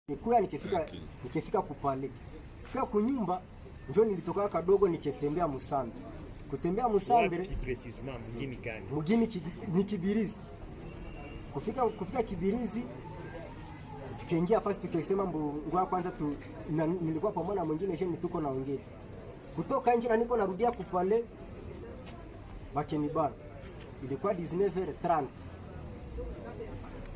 Nikuya nikifika kupale. Kufika kunyumba njo nilitoka kadogo nikitembea Musande. Kutembea Musande mgini gani? Mgini ni Kibirizi. Kufika Kibirizi tukaingia fast tukisema ngwa kwanza nilikuwa pamoja na mwingine sheni tuko naongea. Kutoka nje na niko narudia kupale bakenibana. Ilikuwa 19h30.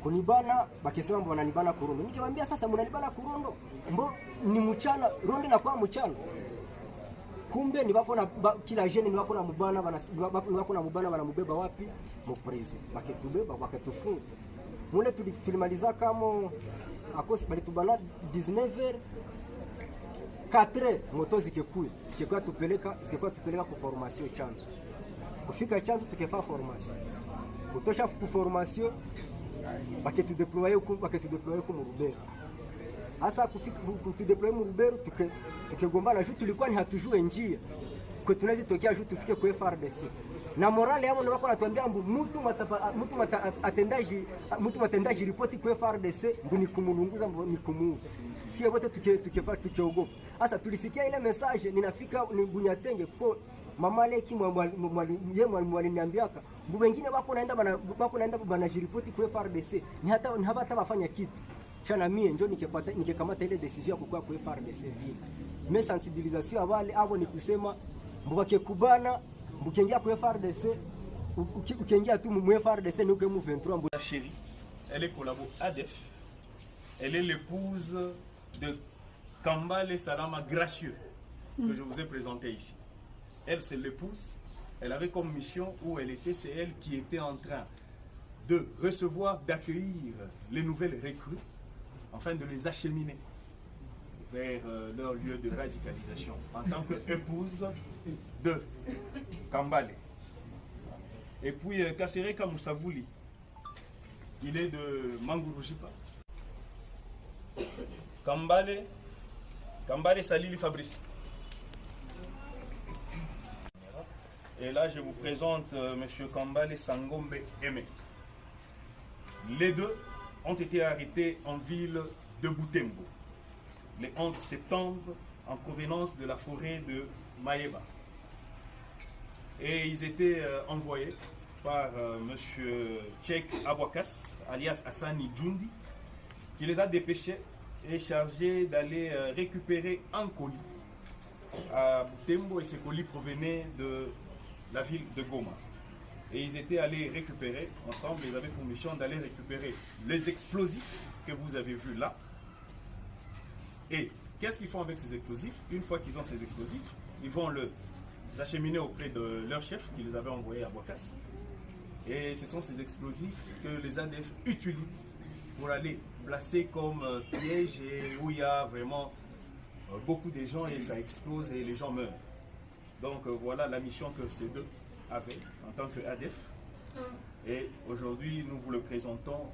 Kunibana bakisema mbona nibana kurundo. Nikamwambia sasa mnanibana kurundo. Mbo ni mchana, rondo na kwa mchana. Kumbe ni wako na kila jeni ni wako na mubana wanamubeba wapi? Mu prison. Baketubeba bakatufunga. Mule tulimaliza kama akosi bali tubana 19h 4 moto zikikuwa tupeleka ku formation chanzo. Kufika chanzo tukefa formation. Kutosha ku formation baketudeployer ku Murubero. Hasa kufika kutudeployer Murubero tukegombana juu tulikuwa ni hatujue njia. Kwa tunaweza tokea juu tufike kwa FRDC. Na morale yao ndio wako natuambia mtu atendaji ripoti kwa FRDC mbuni kumulunguza mbuni kumu. Sie wote tukiogopa. Sasa tulisikia ile message ninafika ni Bunyatenge kwa mama Leki mwalimu aliniambiaka wengine wako naenda banajiripoti kwa FRDC ni hata wafanya kitu. Chana mie ndio nikikamata ile decision ya kukua kwa FRDC vile. Mais sensibilisation ya wale abo ni kusema mbwake kubana mbukengia kwa FRDC ukengia tu mu FRDC ni uke mu 23 La chérie, elle est collabo ADF. Elle est l'épouse de Kambale Salama Gracieux que je vous ai présenté ici. Elle c'est l'épouse. Elle avait comme mission où elle était, c'est elle qui était en train de recevoir, d'accueillir les nouvelles recrues afin de les acheminer vers leur lieu de radicalisation en tant qu'épouse de Kambale. Et puis Kasereka Moussavouli, il est de Mangurujipa. Kambale Salili Fabrice. Et là, je vous présente M. Kambale Sangombe Aimé. Les deux ont été arrêtés en ville de Butembo le 11 septembre en provenance de la forêt de Maeba. Et ils étaient envoyés par M. Tchek Abwakas, alias Hassani Djoundi, qui les a dépêchés et chargés d'aller récupérer un colis à Butembo, et ces colis provenaient de la ville de Goma. Et ils étaient allés récupérer, ensemble, ils avaient pour mission d'aller récupérer les explosifs que vous avez vus là. Et qu'est-ce qu'ils font avec ces explosifs? Une fois qu'ils ont ces explosifs, ils vont les acheminer auprès de leur chef qui les avait envoyés à Boakas. Et ce sont ces explosifs que les ADF utilisent pour aller placer comme piège et où il y a vraiment beaucoup de gens et ça explose et les gens meurent. Donc voilà la mission que ces deux avaient en tant qu'ADF. Et aujourd'hui, nous vous le présentons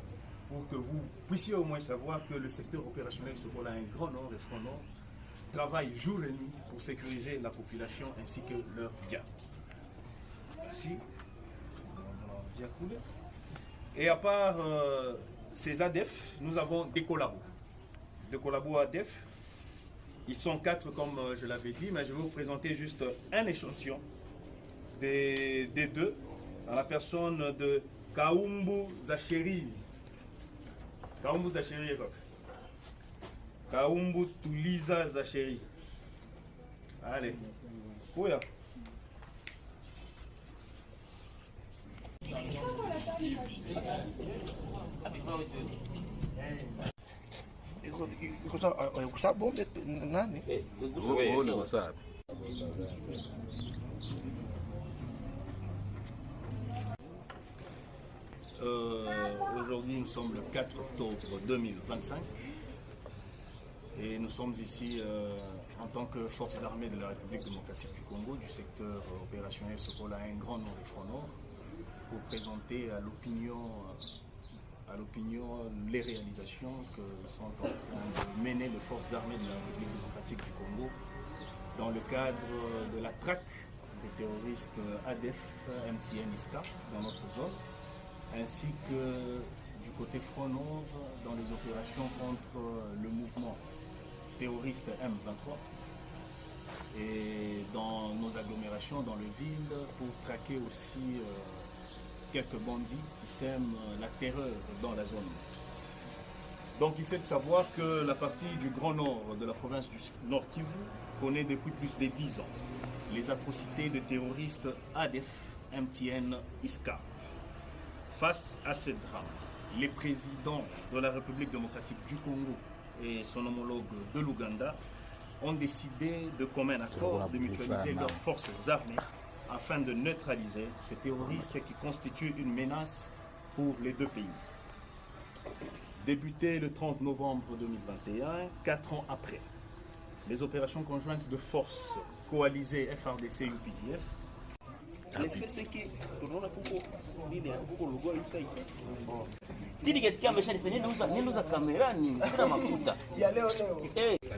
pour que vous puissiez au moins savoir que le secteur opérationnel Sokola, un grand nord et front nord, travaille jour et nuit pour sécuriser la population ainsi que leurs biens. Merci. Et à part ces ADF, nous avons des collabos. Des collabos ADF. Ils sont 4 comme je l'avais dit, mais je vais vous présenter juste un échantillon des deux, à la personne de Kaumbu Zacheri. Kaumbu Zacheri, Kaumbu Tuliza Zacheri. Allez, Kouya. Aujourd'hui, nous sommes le 4 octobre 2025 et nous sommes ici en tant que forces armées de la République démocratique du Congo, du secteur opérationnel Sokola, un grand nord et front nord, pour présenter à l'opinion les réalisations que sont en train de mener les forces armées de la République démocratique du Congo dans le cadre de la traque des terroristes ADF, MTN, ISCA dans notre zone, ainsi que du côté front nord dans les opérations contre le mouvement terroriste M23 et dans nos agglomérations, dans les villes, pour traquer aussi quelques bandits qui sèment la terreur dans la zone. Donc il est de savoir que la partie du Grand Nord de la province du Nord Kivu connaît depuis plus de 10 ans les atrocités de terroristes ADF, MTN, ISCA. Face à ce drame, les présidents de la République démocratique du Congo et son homologue de l'Ouganda ont décidé de commun accord de mutualiser leurs forces armées afin de neutraliser ces terroristes qui constituent une menace pour les deux pays. Débuté le 30 novembre 2021, 4 ans après, les opérations conjointes de forces coalisées FRDC-UPDF. Le fait c'est que tunaona kuko logo inside. Tili kesikia ameshanisaidia niuza kamera ni sina makuta. Ya leo.